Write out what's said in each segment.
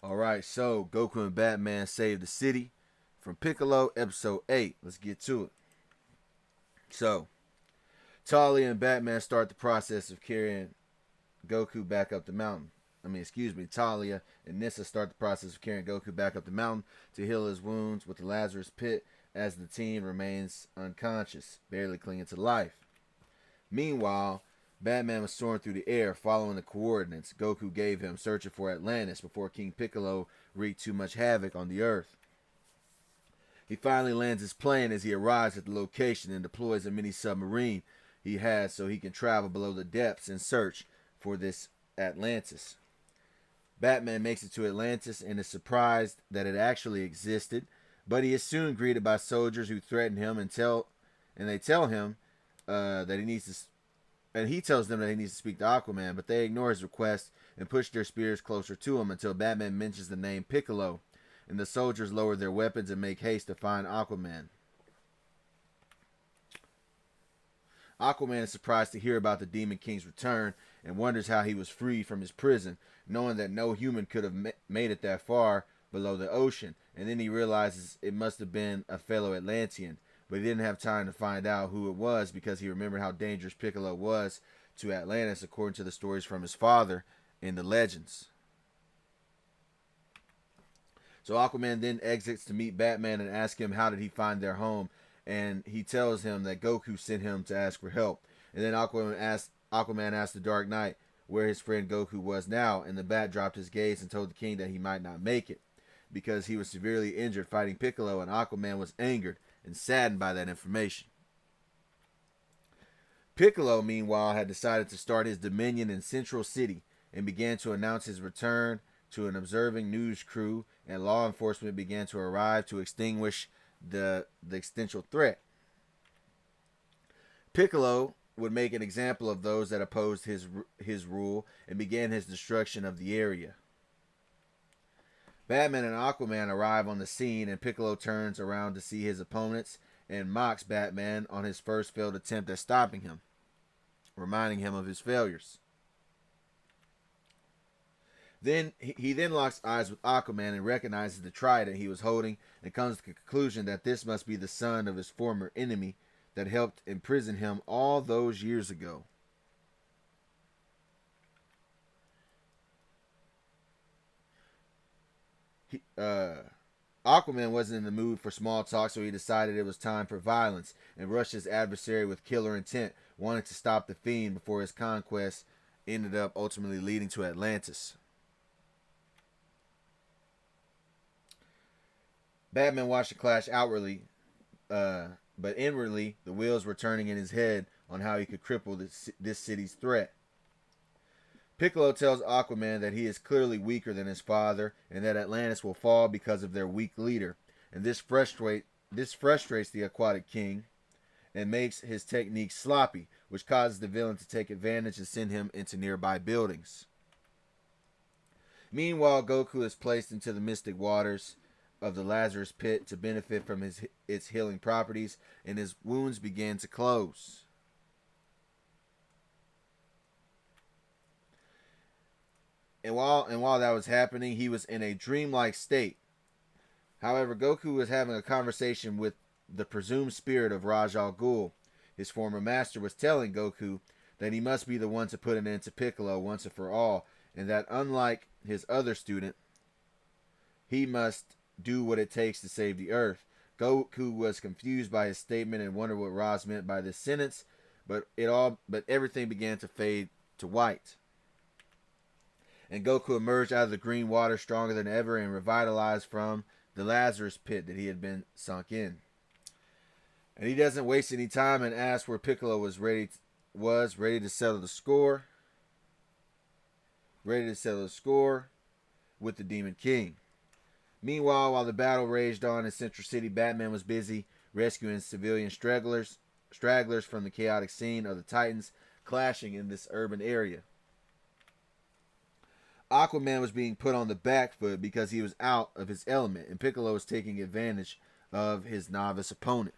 Alright, so Goku and Batman save the city from Piccolo, episode 8. Let's get to it. So, Talia and Batman start the process of carrying Goku back up the mountain. Talia and Nissa start the process of carrying Goku back up the mountain to heal his wounds with the Lazarus Pit as the teen remains unconscious, barely clinging to life. Meanwhile, Batman was soaring through the air, following the coordinates Goku gave him, searching for Atlantis before King Piccolo wreaked too much havoc on the Earth. He finally lands his plane as he arrives at the location and deploys a mini submarine he has so he can travel below the depths in search for this Atlantis. Batman makes it to Atlantis and is surprised that it actually existed, but he is soon greeted by soldiers who threaten him and they tell him that he needs to and he tells them that he needs to speak to Aquaman, but they ignore his request and push their spears closer to him until Batman mentions the name Piccolo, and the soldiers lower their weapons and make haste to find Aquaman. Aquaman is surprised to hear about the Demon King's return and wonders how he was freed from his prison, knowing that no human could have made it that far below the ocean, and then he realizes it must have been a fellow Atlantean, but he didn't have time to find out who it was because he remembered how dangerous Piccolo was to Atlantis according to the stories from his father in the legends. So Aquaman then exits to meet Batman and ask him how did he find their home, and he tells him that Goku sent him to ask for help. And then Aquaman asks the Dark Knight where his friend Goku was now, and the Bat dropped his gaze and told the king that he might not make it because he was severely injured fighting Piccolo, and Aquaman was angered and saddened by that information. Piccolo, meanwhile, had decided to start his dominion in Central City and began to announce his return to an observing news crew, and law enforcement began to arrive to extinguish the existential threat. Piccolo would make an example of those that opposed his rule and began his destruction of the area. Batman and Aquaman arrive on the scene, and Piccolo turns around to see his opponents and mocks Batman on his first failed attempt at stopping him, reminding him of his failures. Then he locks eyes with Aquaman and recognizes the trident he was holding and comes to the conclusion that this must be the son of his former enemy that helped imprison him all those years ago. Aquaman wasn't in the mood for small talk, so he decided it was time for violence and rushed his adversary with killer intent, wanting to stop the Fiend before his conquest ended up ultimately leading to Atlantis. Batman watched the clash outwardly, but inwardly the wheels were turning in his head on how he could cripple this city's threat. Piccolo tells Aquaman that he is clearly weaker than his father and that Atlantis will fall because of their weak leader, and this frustrates the Aquatic King and makes his technique sloppy, which causes the villain to take advantage and send him into nearby buildings. Meanwhile, Goku is placed into the mystic waters of the Lazarus Pit to benefit from its healing properties, and his wounds begin to close. And while that was happening, he was in a dreamlike state. However, Goku was having a conversation with the presumed spirit of Raj Al Ghul. His former master was telling Goku that he must be the one to put an end to Piccolo once and for all, and that unlike his other student, he must do what it takes to save the Earth. Goku was confused by his statement and wondered what Raj meant by this sentence, but everything began to fade to white. And Goku emerged out of the green water stronger than ever and revitalized from the Lazarus Pit that he had been sunk in. And he doesn't waste any time and asks where Piccolo was ready to settle the score. Ready to settle the score with the Demon King. Meanwhile, while the battle raged on in Central City, Batman was busy rescuing civilian stragglers from the chaotic scene of the Titans clashing in this urban area. Aquaman was being put on the back foot because he was out of his element, and Piccolo was taking advantage of his novice opponent.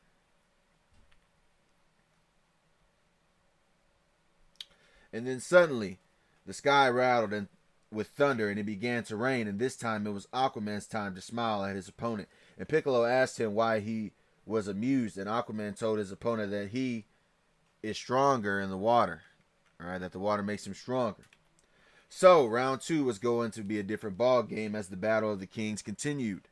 And then suddenly, the sky rattled and with thunder, and it began to rain, and this time it was Aquaman's time to smile at his opponent. And Piccolo asked him why he was amused, and Aquaman told his opponent that he is stronger in the water. Alright, that the water makes him stronger. So, round 2 was going to be a different ball game as the Battle of the Kings continued.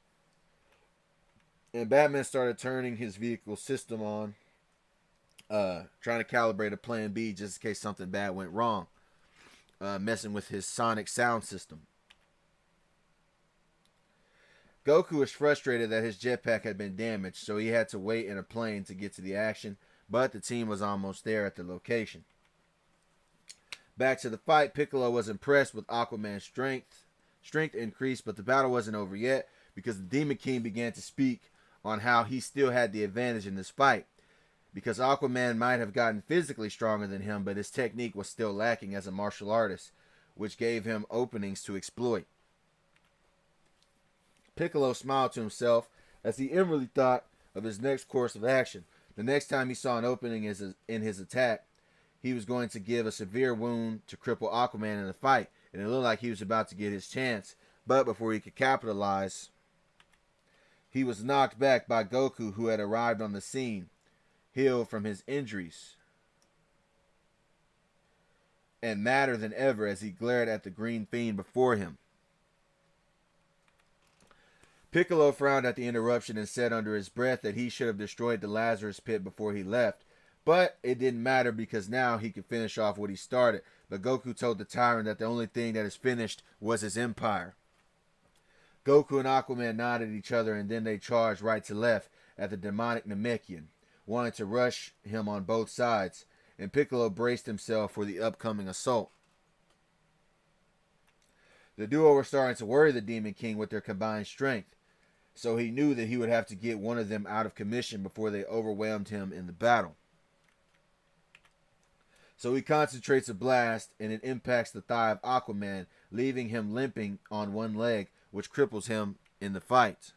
And Batman started turning his vehicle system on, trying to calibrate a plan B just in case something bad went wrong. Messing with his sonic sound system. Goku was frustrated that his jetpack had been damaged, so he had to wait in a plane to get to the action, but the team was almost there at the location. Back to the fight, Piccolo was impressed with Aquaman's strength. Strength increased, but the battle wasn't over yet because the Demon King began to speak on how he still had the advantage in this fight. Because Aquaman might have gotten physically stronger than him, but his technique was still lacking as a martial artist, which gave him openings to exploit. Piccolo smiled to himself as he inwardly thought of his next course of action. The next time he saw an opening in his attack, he was going to give a severe wound to cripple Aquaman in the fight, and it looked like he was about to get his chance. But before he could capitalize, he was knocked back by Goku, who had arrived on the scene, healed from his injuries, and madder than ever as he glared at the green fiend before him. Piccolo frowned at the interruption and said under his breath that he should have destroyed the Lazarus pit before he left. But it didn't matter because now he could finish off what he started. But Goku told the tyrant that the only thing that is finished was his empire. Goku and Aquaman nodded at each other, and then they charged right to left at the demonic Namekian, wanting to rush him on both sides, and Piccolo braced himself for the upcoming assault. The duo were starting to worry the Demon King with their combined strength, so he knew that he would have to get one of them out of commission before they overwhelmed him in the battle. So he concentrates a blast, and it impacts the thigh of Aquaman, leaving him limping on one leg, which cripples him in the fight.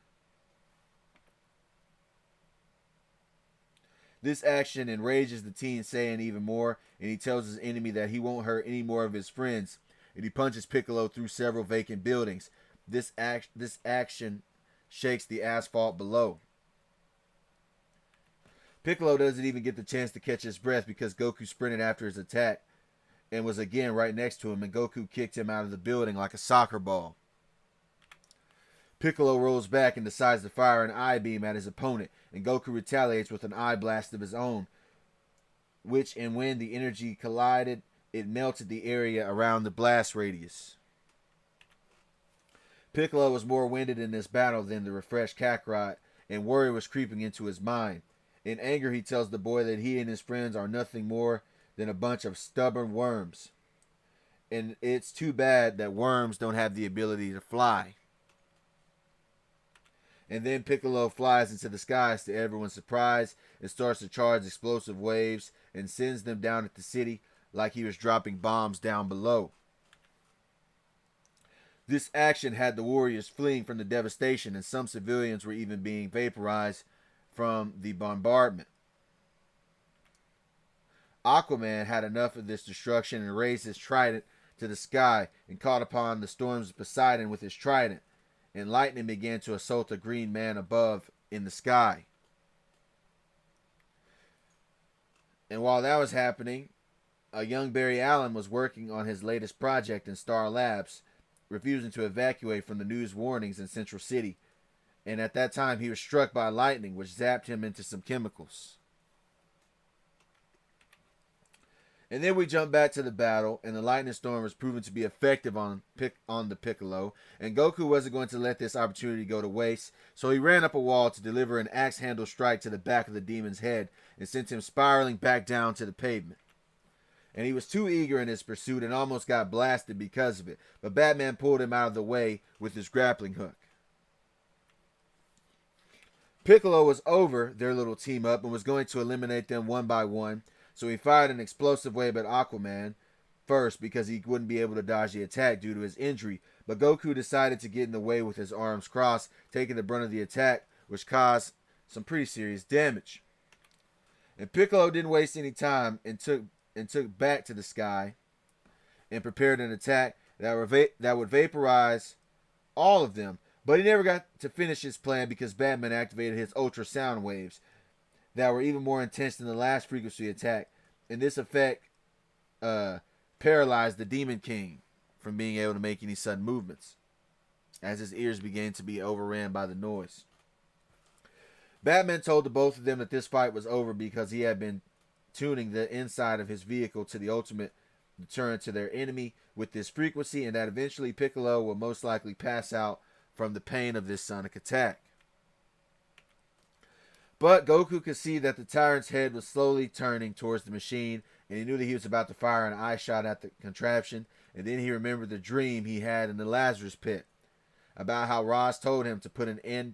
This action enrages the Teen Saiyan even more, and he tells his enemy that he won't hurt any more of his friends, and he punches Piccolo through several vacant buildings. This action shakes the asphalt below. Piccolo doesn't even get the chance to catch his breath because Goku sprinted after his attack and was again right next to him, and Goku kicked him out of the building like a soccer ball. Piccolo rolls back and decides to fire an eye beam at his opponent, and Goku retaliates with an eye blast of his own, which, and when the energy collided, it melted the area around the blast radius. Piccolo was more winded in this battle than the refreshed Kakarot, and worry was creeping into his mind. In anger, he tells the boy that he and his friends are nothing more than a bunch of stubborn worms. And it's too bad that worms don't have the ability to fly. And then Piccolo flies into the skies to everyone's surprise and starts to charge explosive waves and sends them down at the city like he was dropping bombs down below. This action had the warriors fleeing from the devastation, and some civilians were even being vaporized from the bombardment. Aquaman had enough of this destruction and raised his trident to the sky and called upon the storms of Poseidon with his trident, and lightning began to assault the green man above in the sky. And while that was happening, a young Barry Allen was working on his latest project in Star Labs, refusing to evacuate from the news warnings in Central City. And at that time, he was struck by lightning, which zapped him into some chemicals. And then we jump back to the battle, and the lightning storm was proven to be effective on the Piccolo, and Goku wasn't going to let this opportunity go to waste, so he ran up a wall to deliver an axe-handle strike to the back of the demon's head and sent him spiraling back down to the pavement. And he was too eager in his pursuit and almost got blasted because of it, but Batman pulled him out of the way with his grappling hook. Piccolo was over their little team up and was going to eliminate them one by one, so he fired an explosive wave at Aquaman first because he wouldn't be able to dodge the attack due to his injury, but Goku decided to get in the way with his arms crossed, taking the brunt of the attack, which caused some pretty serious damage. And Piccolo didn't waste any time and took back to the sky and prepared an attack that would vaporize all of them. But he never got to finish his plan because Batman activated his ultrasound waves that were even more intense than the last frequency attack. And this effect paralyzed the Demon King from being able to make any sudden movements as his ears began to be overran by the noise. Batman told the both of them that this fight was over because he had been tuning the inside of his vehicle to the ultimate deterrent to their enemy with this frequency, and that eventually Piccolo will most likely pass out from the pain of this sonic attack. But Goku could see that the tyrant's head was slowly turning towards the machine, and he knew that he was about to fire an eye shot at the contraption, and then he remembered the dream he had in the Lazarus pit about how Roz told him to put an end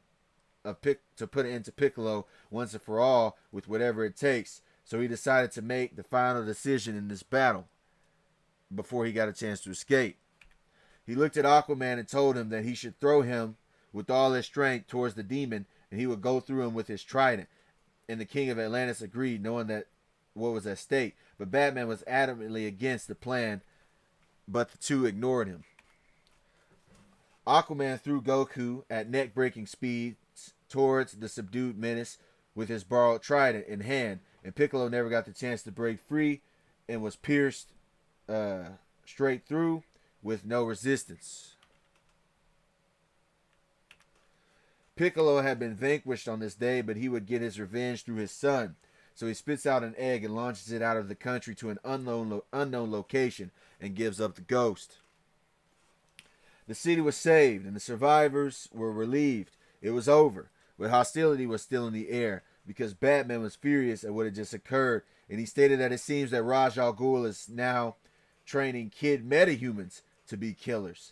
to Piccolo once and for all with whatever it takes. So he decided to make the final decision in this battle before he got a chance to escape. He looked at Aquaman and told him that he should throw him with all his strength towards the demon, and he would go through him with his trident. And the King of Atlantis agreed, knowing that what was at stake. But Batman was adamantly against the plan, but the two ignored him. Aquaman threw Goku at neck-breaking speeds towards the subdued menace with his borrowed trident in hand, and Piccolo never got the chance to break free and was pierced straight through with no resistance. Piccolo had been vanquished on this day, but he would get his revenge through his son. So he spits out an egg and launches it out of the country to an unknown location and gives up the ghost. The city was saved and the survivors were relieved. It was over, but hostility was still in the air because Batman was furious at what had just occurred, and he stated that it seems that Ra's al Ghul is now training kid metahumans to be killers.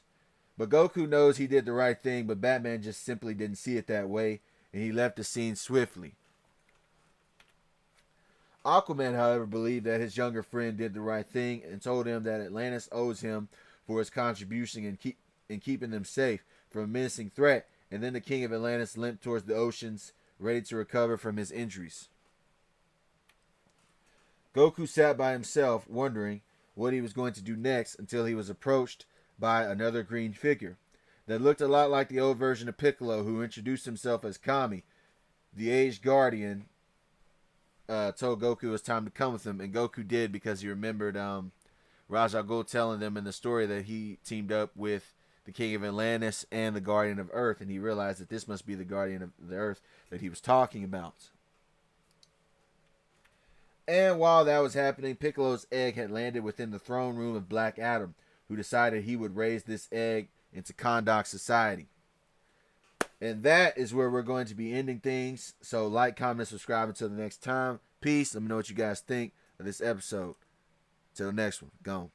But Goku knows he did the right thing, but Batman just simply didn't see it that way, and he left the scene swiftly. Aquaman, however, believed that his younger friend did the right thing and told him that Atlantis owes him for his contribution in keeping them safe from a menacing threat, and then the King of Atlantis limped towards the oceans, ready to recover from his injuries. Goku sat by himself, wondering what he was going to do next until he was approached by another green figure that looked a lot like the old version of Piccolo, who introduced himself as Kami. The aged guardian told Goku it was time to come with him, and Goku did because he remembered Ra's al Ghul telling them in the story that he teamed up with the King of Atlantis and the Guardian of Earth, and he realized that this must be the Guardian of the Earth that he was talking about. And while that was happening, Piccolo's egg had landed within the throne room of Black Adam, who decided he would raise this egg into Kahndaq society. And that is where we're going to be ending things. So like, comment, subscribe until the next time. Peace. Let me know what you guys think of this episode. Till the next one. Gone.